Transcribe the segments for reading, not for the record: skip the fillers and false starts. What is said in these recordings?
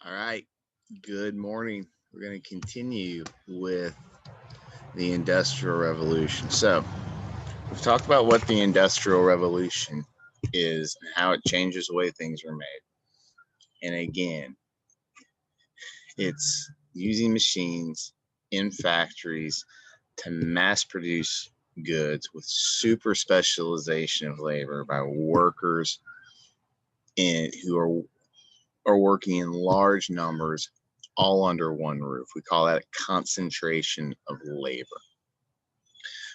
All right, good morning. We're going to continue with the Industrial Revolution. So, we've talked about what the Industrial Revolution is and how it changes the way things are made. And again, it's using machines in factories to mass produce goods with super specialization of labor by workers who are working in large numbers all under one roof. We call that a concentration of labor.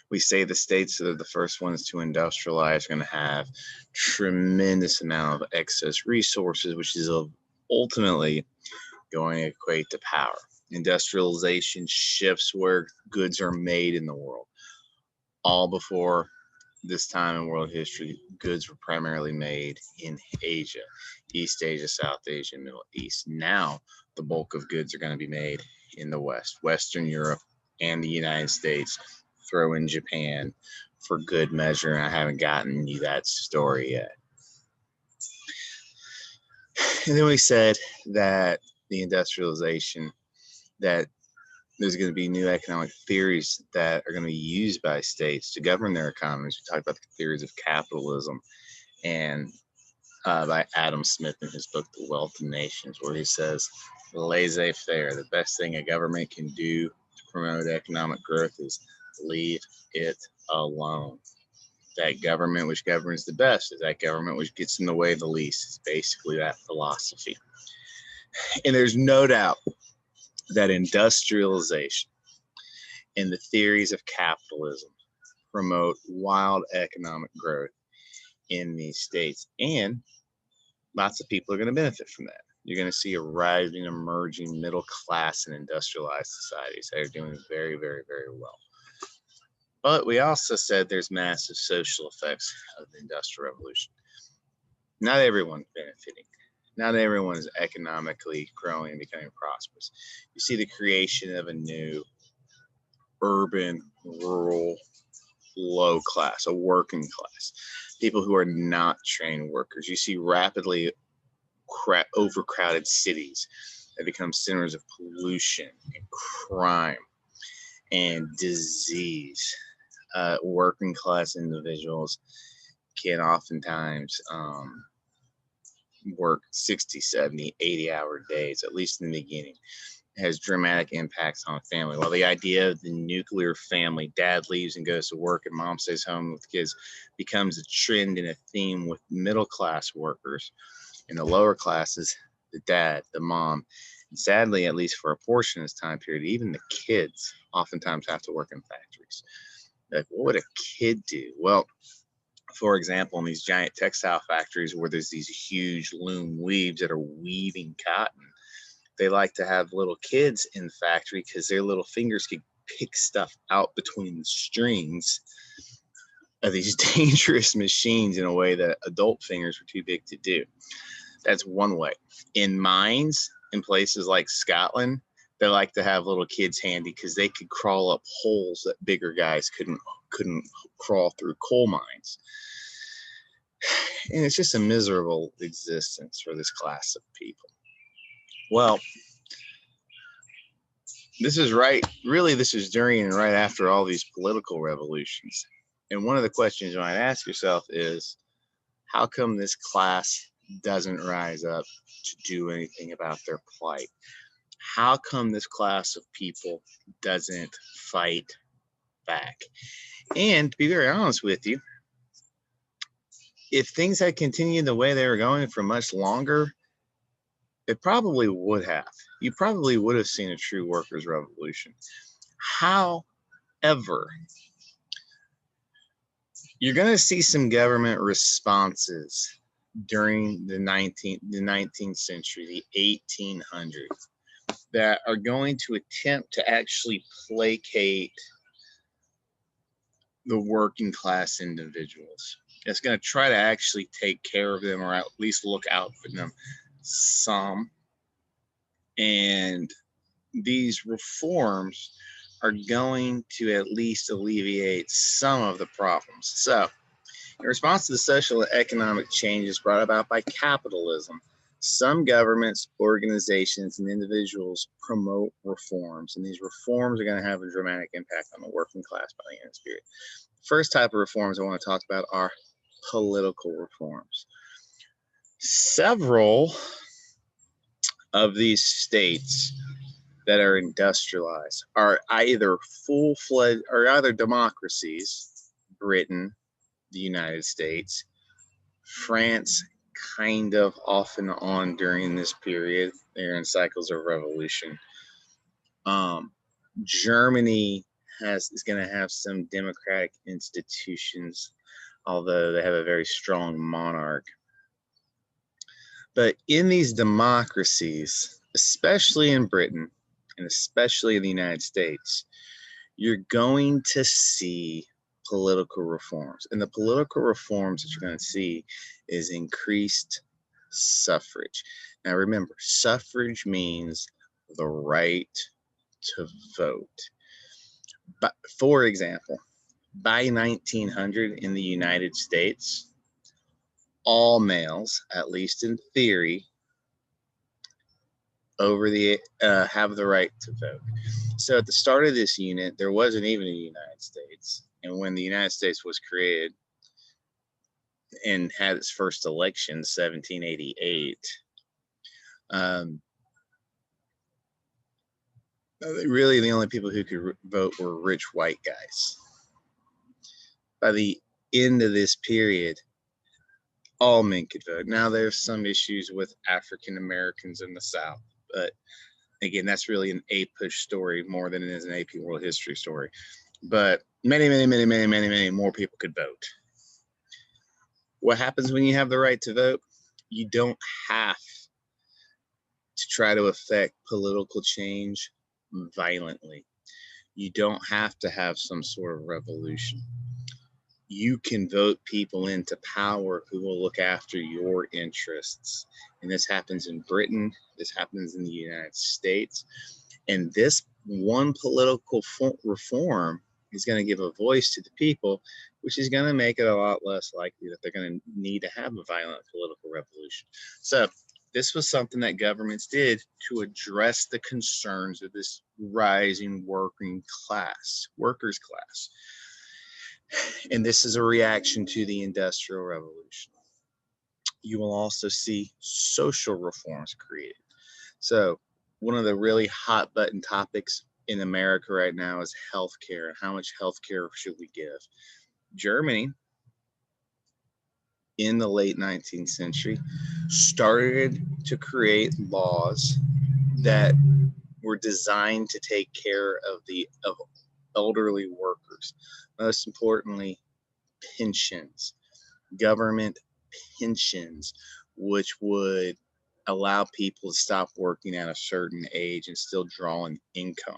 We say the states that are the first ones to industrialize are going to have tremendous amount of excess resources, which is ultimately going to equate to power. Industrialization shifts where goods are made in the world. All before this time in world history, goods were primarily made in Asia, East Asia, South Asia, Middle East. Now, the bulk of goods are going to be made in the West, Western Europe, and the United States. Throw in Japan for good measure, and I haven't gotten you that story yet. And then we said that the industrialization, that there's going to be new economic theories that are going to be used by states to govern their economies. We talked about the theories of capitalism and by Adam Smith in his book, The Wealth of Nations, where he says, laissez-faire, the best thing a government can do to promote economic growth is leave it alone. That government which governs the best is that government which gets in the way the least. It's basically that philosophy. And there's no doubt that industrialization and the theories of capitalism promote wild economic growth in these states. And lots of people are going to benefit from that. You're going to see a rising, emerging middle class in industrialized societies that are doing very, very, very well. But we also said there's massive social effects of the Industrial Revolution. Not everyone's benefiting. Not everyone is economically growing and becoming prosperous. You see the creation of a new urban, rural, low class, a working class, people who are not trained workers. You see rapidly overcrowded cities that become centers of pollution and crime and disease. Working class individuals can oftentimes work 60, 70, 80-hour days, at least in the beginning. It has dramatic impacts on a family. While the idea of the nuclear family, dad leaves and goes to work and mom stays home with kids, becomes a trend and a theme with middle class workers. In the lower classes, the dad, the mom, and sadly, at least for a portion of this time period, even the kids oftentimes have to work in factories. Like, what would a kid do? Well, for example, in these giant textile factories where there's these huge loom weaves that are weaving cotton, they like to have little kids in the factory because their little fingers could pick stuff out between the strings of these dangerous machines in a way that adult fingers were too big to do. That's one way. In mines, in places like Scotland, they like to have little kids handy because they could crawl up holes that bigger guys couldn't crawl through coal mines. And it's just a miserable existence for this class of people. Well, this is during and right after all these political revolutions. And one of the questions you might ask yourself is, how come this class doesn't rise up to do anything about their plight? How come this class of people doesn't fight back? And to be very honest with you, if things had continued the way they were going for much longer, it probably would have. You probably would have seen a true workers' revolution. However, you're going to see some government responses during the 19th century, the 1800s, that are going to attempt to actually placate the working class individuals. It's going to try to actually take care of them, or at least look out for them some. And these reforms are going to at least alleviate some of the problems. So, in response to the social and economic changes brought about by capitalism, Some governments, organizations, and individuals promote reforms, and these reforms are going to have a dramatic impact on the working class by the end of this period. First type of reforms I want to talk about are political reforms. Several of these states that are industrialized are either full-fledged or either democracies, Britain, the United States, France, kind of off and on during this period. They're in cycles of revolution. Germany is going to have some democratic institutions, although they have a very strong monarch. But in these democracies, especially in Britain and especially in the United States, you're going to see political reforms. And the political reforms that you're going to see is increased suffrage. Now remember, suffrage means the right to vote. But for example, by 1900 in the United States, all males, at least in theory, have the right to vote. So at the start of this unit, there wasn't even a United States. And when the United States was created and had its first election, 1788, really the only people who could vote were rich white guys. By the end of this period, all men could vote. Now there's some issues with African Americans in the South, but again, that's really an APUSH story more than it is an AP World History story. But many more people could vote. What happens when you have the right to vote? You don't have to try to affect political change violently. You don't have to have some sort of revolution. You can vote people into power who will look after your interests. And this happens in Britain. This happens in the United States. And this one political reform is going to give a voice to the people, which is going to make it a lot less likely that they're going to need to have a violent political revolution. So this was something that governments did to address the concerns of this rising workers' class. And this is a reaction to the Industrial Revolution. You will also see social reforms created. So one of the really hot button topics in America right now is healthcare. How much healthcare should we give? Germany, in the late 19th century, started to create laws that were designed to take care of elderly workers. Most importantly, pensions, government pensions, which would allow people to stop working at a certain age and still draw an income.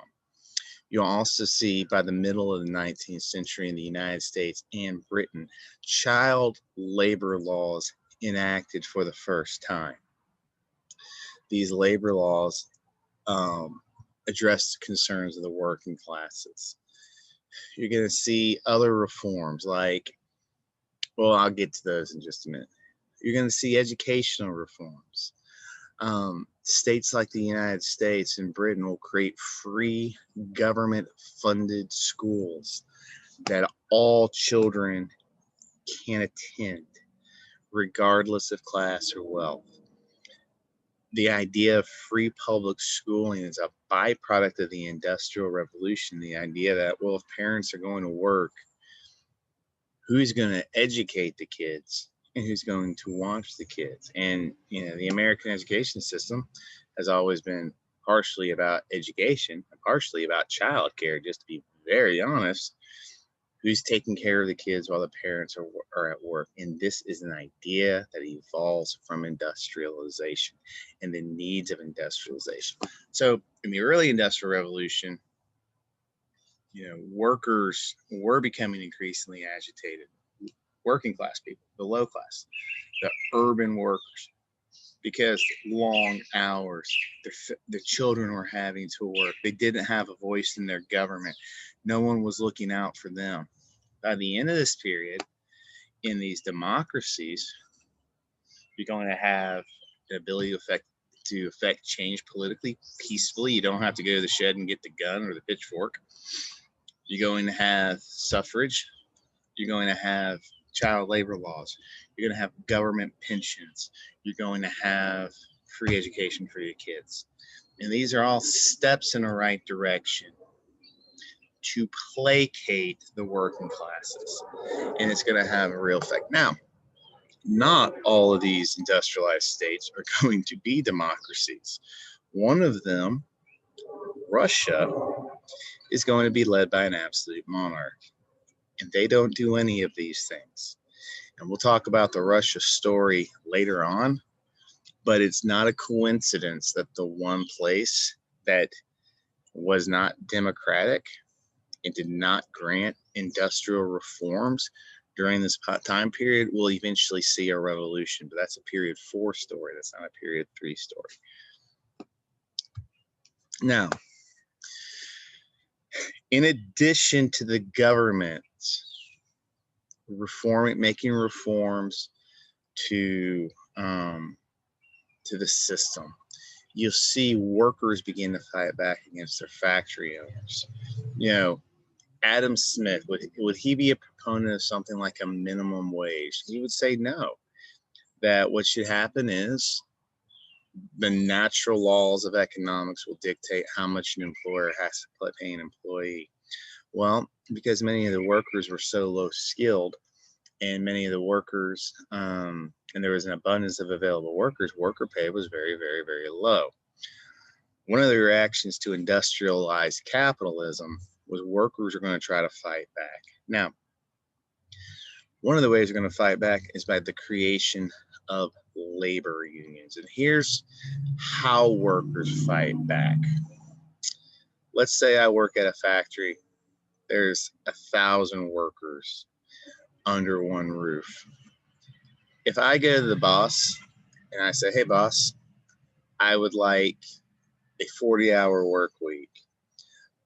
You'll also see by the middle of the 19th century in the United States and Britain, child labor laws enacted for the first time. These labor laws address concerns of the working classes. You're going to see other reforms like, well, I'll get to those in just a minute. You're going to see educational reforms. States like the United States and Britain will create free government-funded schools that all children can attend, regardless of class or wealth. The idea of free public schooling is a byproduct of the Industrial Revolution. The idea that, well, if parents are going to work, who's going to educate the kids and who's going to watch the kids? And, the American education system has always been partially about education and partially about childcare, just to be very honest. Who's taking care of the kids while the parents are at work? And this is an idea that evolves from industrialization and the needs of industrialization. So in the early Industrial Revolution, workers were becoming increasingly agitated. Working class people, the low class, the urban workers, because long hours, the children were having to work. They didn't have a voice in their government. No one was looking out for them. By the end of this period, in these democracies, you're going to have an ability to affect change politically peacefully. You don't have to go to the shed and get the gun or the pitchfork. You're going to have suffrage. You're going to have child labor laws. You're going to have government pensions. You're going to have free education for your kids. And these are all steps in the right direction to placate the working classes. And it's going to have a real effect. Now, not all of these industrialized states are going to be democracies. One of them, Russia, is going to be led by an absolute monarch. And they don't do any of these things. And we'll talk about the Russia story later on, but it's not a coincidence that the one place that was not democratic and did not grant industrial reforms during this time period will eventually see a revolution. But that's a period 4 story. That's not a period 3 story. Now, in addition to the government making reforms to the system, you'll see workers begin to fight back against their factory owners. You know, Adam Smith, would he be a proponent of something like a minimum wage? He would say no, that what should happen is the natural laws of economics will dictate how much an employer has to pay an employee. Well, because many of the workers were so low skilled, and many of the workers, and there was an abundance of available workers, worker pay was very, very, very low. One of the reactions to industrialized capitalism was workers are going to try to fight back. Now, one of the ways they're going to fight back is by the creation of labor unions. And here's how workers fight back. Let's say I work at a factory. There's 1,000 workers under one roof. If I go to the boss and I say, hey, boss, I would like a 40-hour work week.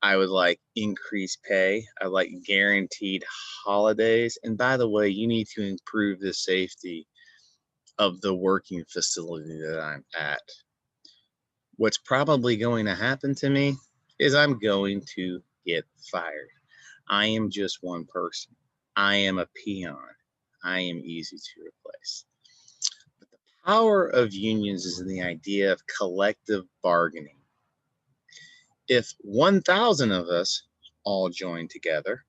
I would like increased pay. I like guaranteed holidays. And by the way, you need to improve the safety of the working facility that I'm at. What's probably going to happen to me is I'm going to get fired. I am just one person. I am a peon. I am easy to replace. But the power of unions is in the idea of collective bargaining. If 1,000 of us all join together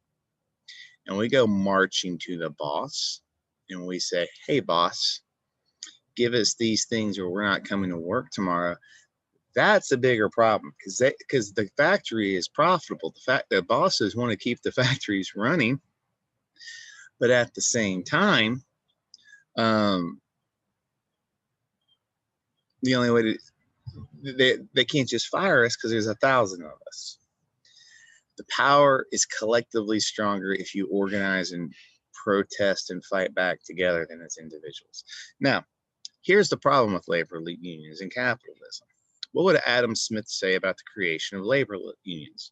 and we go marching to the boss and we say, hey, boss, give us these things or we're not coming to work tomorrow, that's a bigger problem because the factory is profitable. The fact that bosses want to keep the factories running, but at the same time, the only way to they can't just fire us because there's 1,000 of us. The power is collectively stronger if you organize and protest and fight back together than as individuals. Now, here's the problem with labor unions and capitalism. What would Adam Smith say about the creation of labor unions?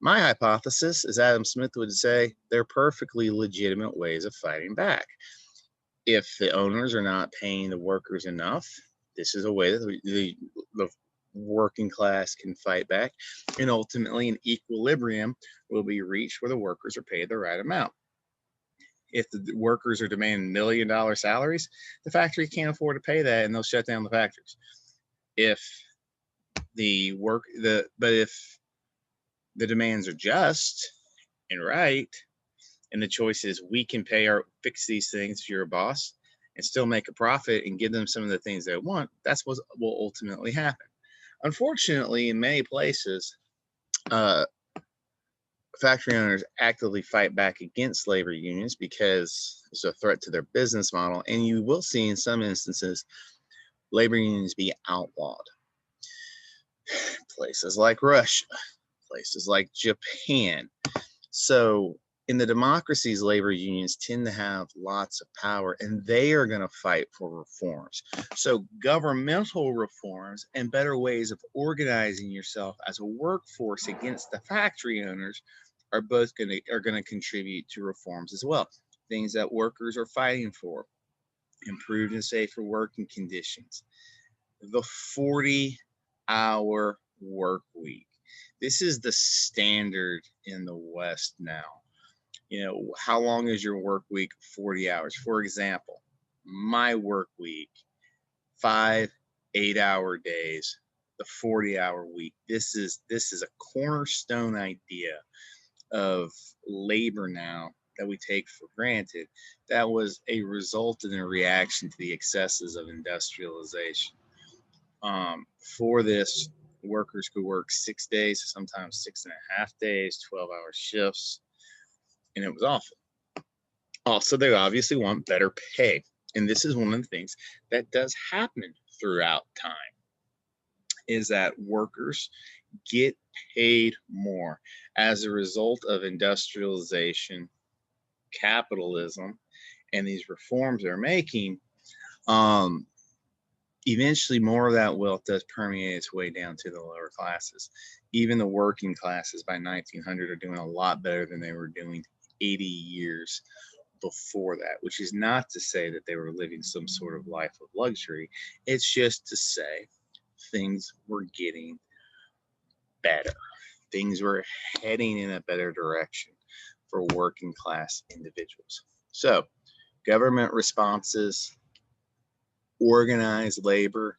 My hypothesis is Adam Smith would say they're perfectly legitimate ways of fighting back. If the owners are not paying the workers enough, this is a way that the working class can fight back, and ultimately an equilibrium will be reached where the workers are paid the right amount. If the workers are demanding $1 million salaries, the factory can't afford to pay that, and they'll shut down the factories. If the demands are just and right, and the choice is we can fix these things if you're a boss and still make a profit and give them some of the things they want, that's what will ultimately happen. Unfortunately, in many places, factory owners actively fight back against labor unions because it's a threat to their business model, and you will see in some instances labor unions be outlawed. Places like Russia, places like Japan. So in the democracies, labor unions tend to have lots of power, and they are going to fight for reforms. So governmental reforms and better ways of organizing yourself as a workforce against the factory owners are both going to contribute to reforms as well. Things that workers are fighting for. improved and safer working conditions, the 40-hour work week. This is the standard in the West now. You know, how long is your work week? 40 hours. For example, my work week, 5 8-hour days, the 40-hour week. This is a cornerstone idea of labor now that we take for granted. That was a result and a reaction to the excesses of industrialization. For this, workers could work 6 days, sometimes 6.5 days, 12-hour shifts, and it was awful. Also, they obviously want better pay. And this is one of the things that does happen throughout time, is that workers get paid more as a result of industrialization, capitalism, and these reforms they're making. Eventually, more of that wealth does permeate its way down to the lower classes. Even the working classes by 1900 are doing a lot better than they were doing 80 years before that, which is not to say that they were living some sort of life of luxury. It's just to say things were getting better. Things were heading in a better direction for working class individuals. So, government responses, organized labor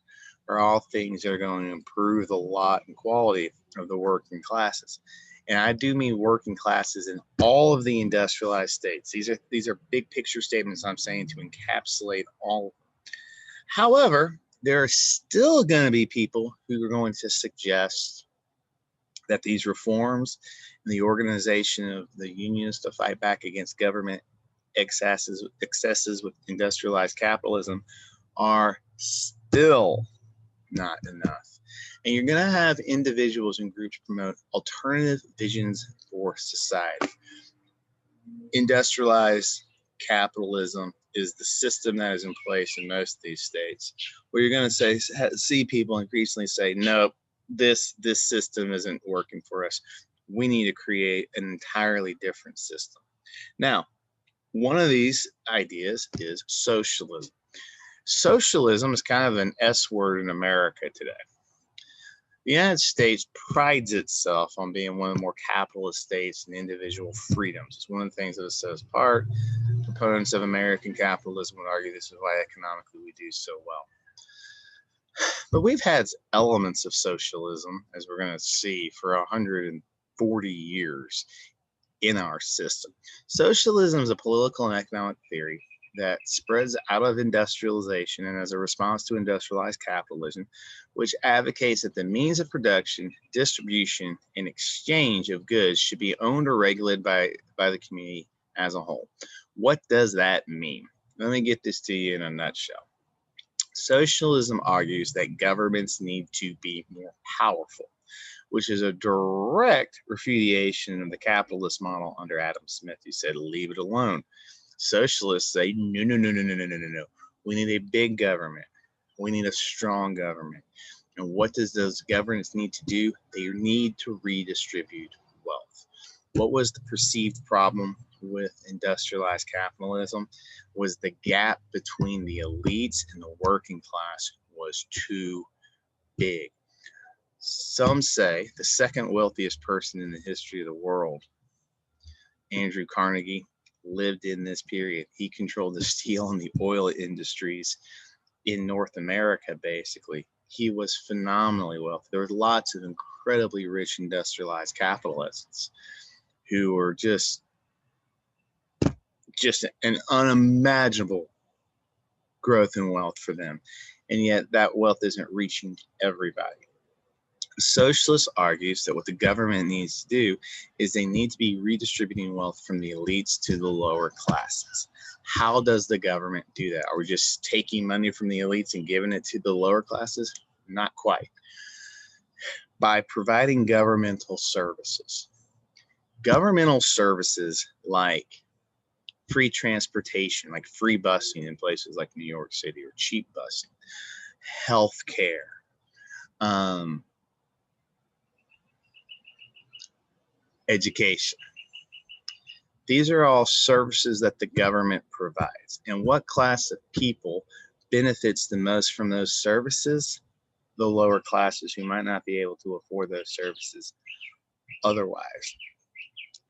are all things that are going to improve the lot and quality of the working classes. And I do mean working classes in all of the industrialized states. These are big picture statements I'm saying to encapsulate all of them. However, there are still going to be people who are going to suggest that these reforms and the organization of the unions to fight back against government excesses with industrialized capitalism are still not enough. And you're going to have individuals and groups promote alternative visions for society. Industrialized capitalism is the system that is in place in most of these states, where you're going to see people increasingly say, no, this system isn't working for us. We need to create an entirely different system. Now, one of these ideas is socialism. Socialism is kind of an S word in America today. The United States prides itself on being one of the more capitalist states and individual freedoms. It's one of the things that it sets apart. Proponents of American capitalism would argue this is why economically we do so well. But we've had elements of socialism, as we're going to see, for 140 years in our system. Socialism is a political and economic theory that spreads out of industrialization and as a response to industrialized capitalism, which advocates that the means of production, distribution, and exchange of goods should be owned or regulated by the community as a whole. What does that mean? Let me get this to you in a nutshell. Socialism argues that governments need to be more powerful, which is a direct refutation of the capitalist model under Adam Smith, who said, leave it alone. Socialists say, no. We need a big government. We need a strong government. And what does those governments need to do? They need to redistribute wealth. What was the perceived problem with industrialized capitalism? Was the gap between the elites and the working class was too big. Some say the second wealthiest person in the history of the world, Andrew Carnegie, lived in this period. He controlled the steel and the oil industries in North America, basically. He was phenomenally wealthy. There were lots of incredibly rich industrialized capitalists who were just an unimaginable growth in wealth for them. And yet that wealth isn't reaching everybody. Socialist argues that what the government needs to do is they need to be redistributing wealth from the elites to the lower classes. How does the government do that? Are we just taking money from the elites and giving it to the lower classes? Not quite. By providing governmental services. Governmental services like free transportation, like free busing in places like New York City, or cheap busing, health care, education. These are all services that the government provides. And what class of people benefits the most from those services? The lower classes who might not be able to afford those services otherwise.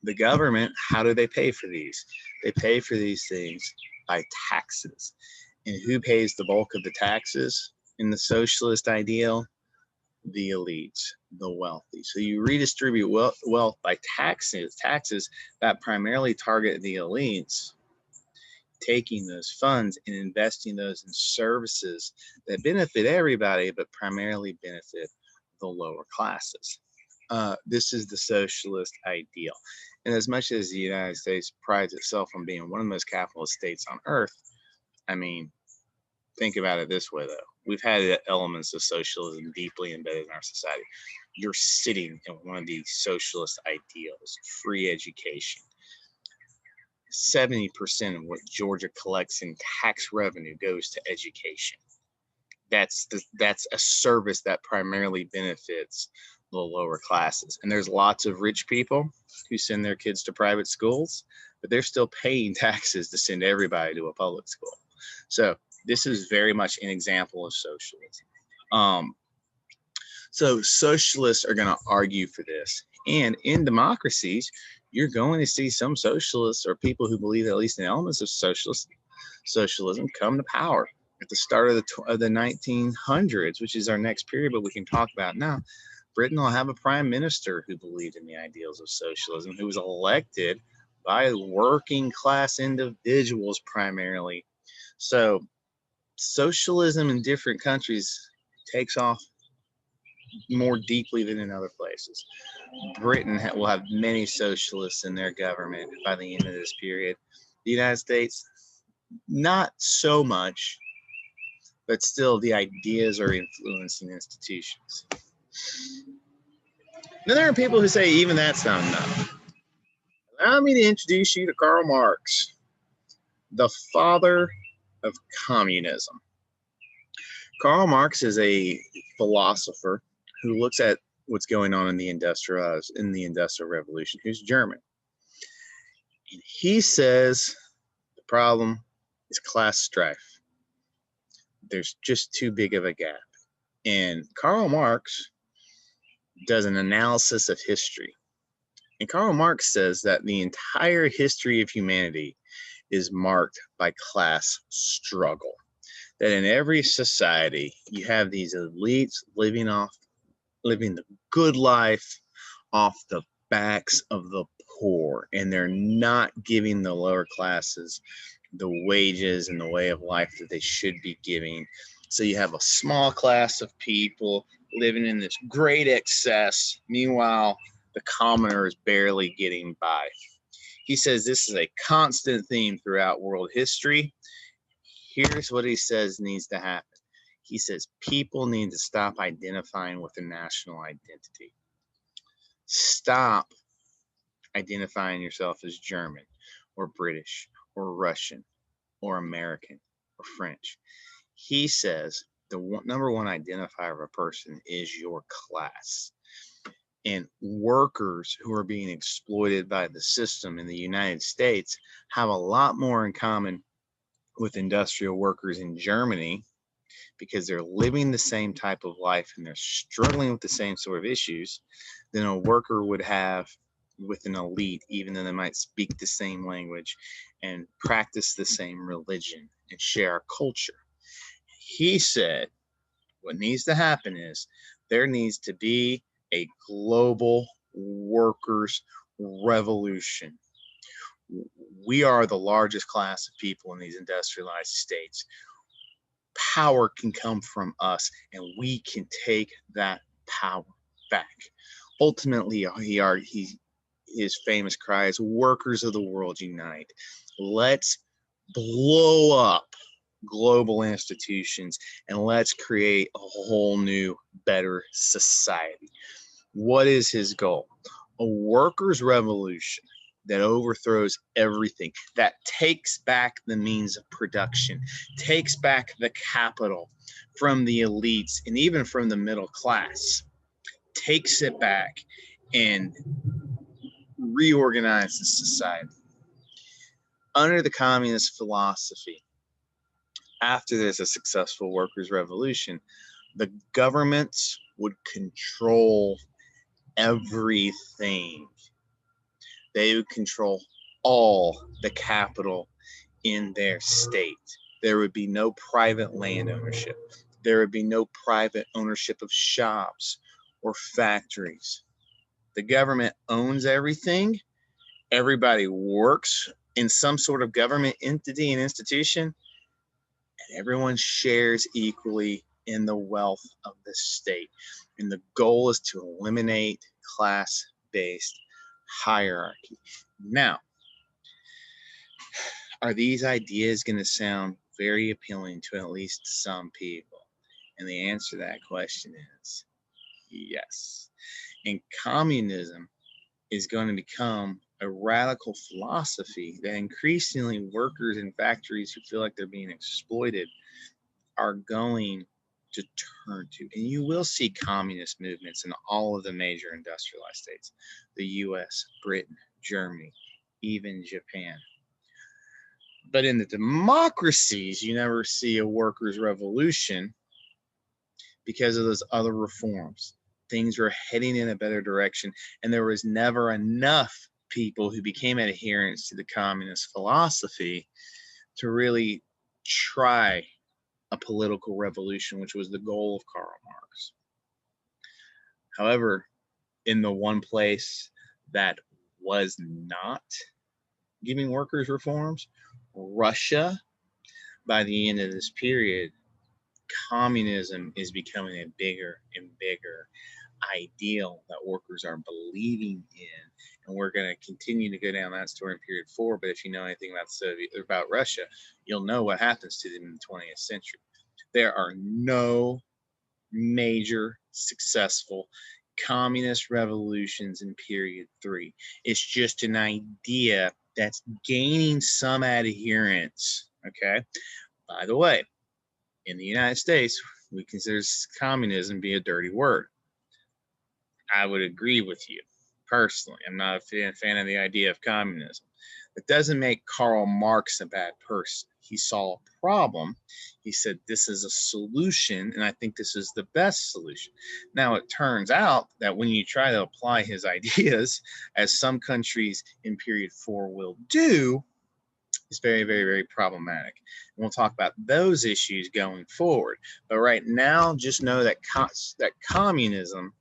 The government, how do they pay for these? They pay for these things by taxes. And who pays the bulk of the taxes in the socialist ideal? The elites, the wealthy. So you redistribute wealth by taxes that primarily target the elites, taking those funds and investing those in services that benefit everybody, but primarily benefit the lower classes. This is the socialist ideal. And as much as the United States prides itself on being one of the most capitalist states on earth, I mean, think about it this way, though. We've had elements of socialism deeply embedded in our society. You're sitting in one of these socialist ideals, free education. 70% of what Georgia collects in tax revenue goes to education. That's a service that primarily benefits the lower classes. And there's lots of rich people who send their kids to private schools, but they're still paying taxes to send everybody to a public school. So this is very much an example of socialism. So socialists are going to argue for this. And in democracies, you're going to see some socialists or people who believe at least in elements of socialism come to power at the start of the 1900s, which is our next period, but we can talk about now. Britain will have a prime minister who believed in the ideals of socialism, who was elected by working class individuals primarily. So socialism in different countries takes off more deeply than in other places. Britain will have many socialists in their government by the end of this period. The United States, not so much, but still the ideas are influencing institutions. Then there are people who say even that's not enough. Allow me to introduce you to Karl Marx, the father of communism. Karl Marx is a philosopher who looks at what's going on in the Industrial Revolution, who's German. And he says the problem is class strife. There's just too big of a gap. And Karl Marx does an analysis of history. And Karl Marx says that the entire history of humanity is marked by class struggle. That in every society, you have these elites living the good life off the backs of the poor, and they're not giving the lower classes the wages and the way of life that they should be giving. So you have a small class of people living in this great excess. Meanwhile, the commoner is barely getting by. He says this is a constant theme throughout world history. Here's what he says needs to happen. He says people need to stop identifying with a national identity. Stop identifying yourself as German or British or Russian or American or French. He says the number one identifier of a person is your class. And workers who are being exploited by the system in the United States have a lot more in common with industrial workers in Germany, because they're living the same type of life and they're struggling with the same sort of issues than a worker would have with an elite, even though they might speak the same language and practice the same religion and share a culture. He said what needs to happen is there needs to be a global workers' revolution. We are the largest class of people in these industrialized states. Power can come from us, and we can take that power back. Ultimately, his famous cry is, "Workers of the world, unite. Let's blow up global institutions, and let's create a whole new, better society." What is his goal? A workers' revolution that overthrows everything, that takes back the means of production, takes back the capital from the elites and even from the middle class, takes it back and reorganizes society. Under the communist philosophy, after there's a successful workers' revolution, the governments would control everything. They would control all the capital in their state. There would be no private land ownership. There would be no private ownership of shops or factories. The government owns everything. Everybody works in some sort of government entity and institution, and everyone shares equally in the wealth of the state. And the goal is to eliminate class-based hierarchy. Now, are these ideas going to sound very appealing to at least some people? And the answer to that question is yes. And communism is going to become a radical philosophy that increasingly workers in factories who feel like they're being exploited are going to turn to. And you will see communist movements in all of the major industrialized states, the US, Britain, Germany, even Japan. But in the democracies, you never see a workers' revolution because of those other reforms. Things were heading in a better direction, and there was never enough people who became adherents to the communist philosophy to really try a political revolution, which was the goal of Karl Marx. However, in the one place that was not giving workers reforms, Russia, by the end of this period, communism is becoming a bigger and bigger ideal that workers are believing in, and we're going to continue to go down that story in period 4. But if you know anything about Russia, you'll know what happens to them in the 20th century. There are no major successful communist revolutions in period 3. It's just an idea that's gaining some adherence. Okay, by the way, in the United States, we consider communism to be a dirty word. I would agree with you personally. I'm not a fan of the idea of communism. It doesn't make Karl Marx a bad person. He saw a problem. He said, this is a solution, and I think this is the best solution. Now, it turns out that when you try to apply his ideas, as some countries in period 4 will do, it's very, very, very problematic. And we'll talk about those issues going forward. But right now, just know that communism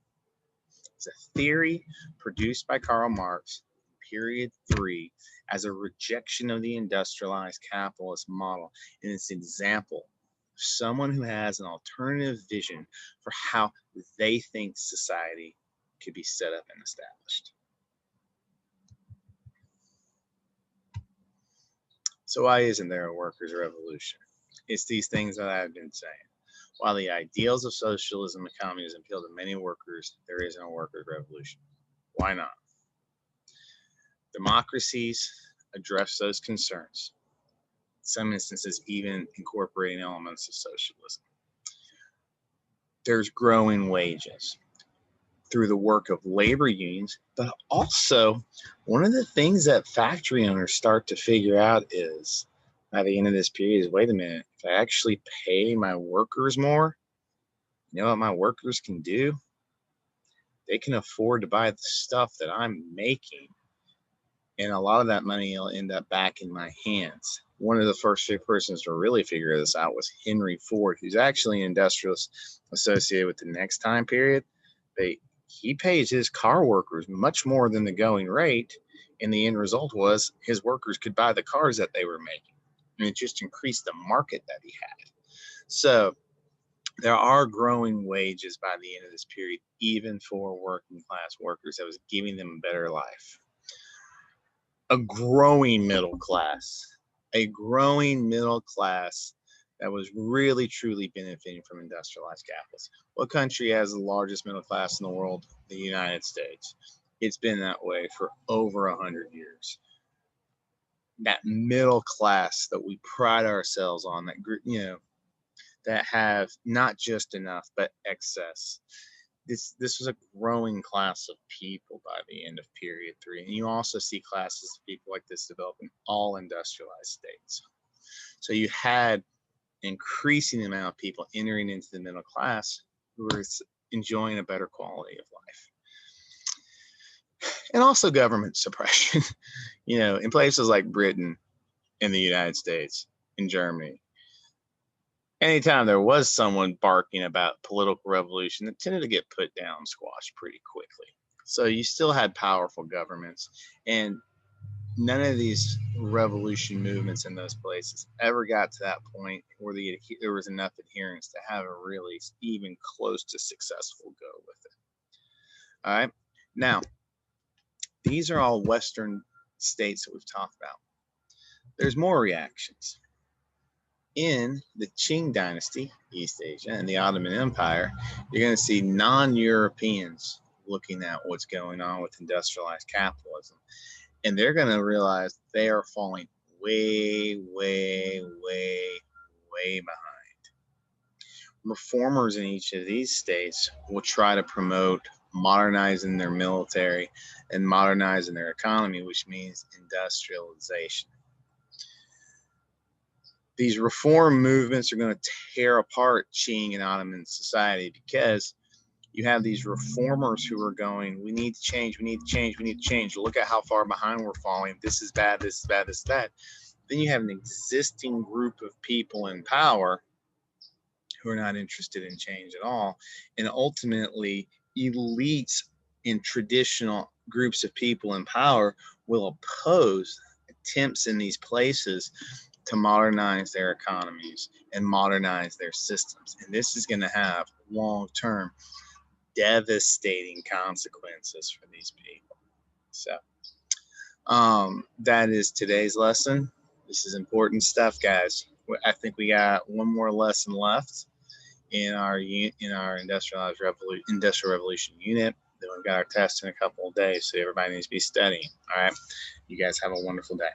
is a theory produced by Karl Marx in period 3 as a rejection of the industrialized capitalist model. And it's an example of someone who has an alternative vision for how they think society could be set up and established. So why isn't there a workers' revolution? It's these things that I've been saying. While the ideals of socialism and communism appeal to many workers, there isn't a workers' revolution. Why not? Democracies address those concerns, in some instances even incorporating elements of socialism. There's growing wages through the work of labor unions, but also one of the things that factory owners start to figure out is, at the end of this period, is, wait a minute, if I actually pay my workers more, you know what my workers can do? They can afford to buy the stuff that I'm making, and a lot of that money will end up back in my hands. One of the first few persons to really figure this out was Henry Ford, who's actually an industrialist associated with the next time period. He pays his car workers much more than the going rate, and the end result was his workers could buy the cars that they were making, and it just increased the market that he had. So there are growing wages by the end of this period, even for working class workers, that was giving them a better life. A growing middle class that was really truly benefiting from industrialized capitalism. What country has the largest middle class in the world? The United States. It's been that way for over 100 years. That middle class that we pride ourselves on, that have not just enough but excess. this was a growing class of people by the end of period 3. And you also see classes of people like this develop in all industrialized states. So you had increasing amount of people entering into the middle class who were enjoying a better quality of life. And also government suppression. In places like Britain, in the United States, in Germany, anytime there was someone barking about political revolution, it tended to get put down, squashed pretty quickly. So you still had powerful governments, and none of these revolution movements in those places ever got to that point where there was enough adherents to have a really even close to successful go with it. All right. Now, these are all Western states that we've talked about. There's more reactions. In the Qing dynasty, East Asia, and the Ottoman Empire, you're going to see non-Europeans looking at what's going on with industrialized capitalism. And they're going to realize they are falling way, way, way, way behind. Reformers in each of these states will try to promote modernizing their military and modernizing their economy, which means industrialization. These reform movements are going to tear apart Qing and Ottoman society because you have these reformers who are going, we need to change, we need to change, we need to change. Look at how far behind we're falling. This is bad, this is bad, this is bad. Then you have an existing group of people in power who are not interested in change at all. And ultimately, elites and traditional groups of people in power will oppose attempts in these places to modernize their economies and modernize their systems. And this is going to have long-term devastating consequences for these people. So that is today's lesson. This is important stuff, guys. I think we got one more lesson left in our industrial revolution unit. Then we've got our test in a couple of days, so everybody needs to be studying. All right. You guys have a wonderful day.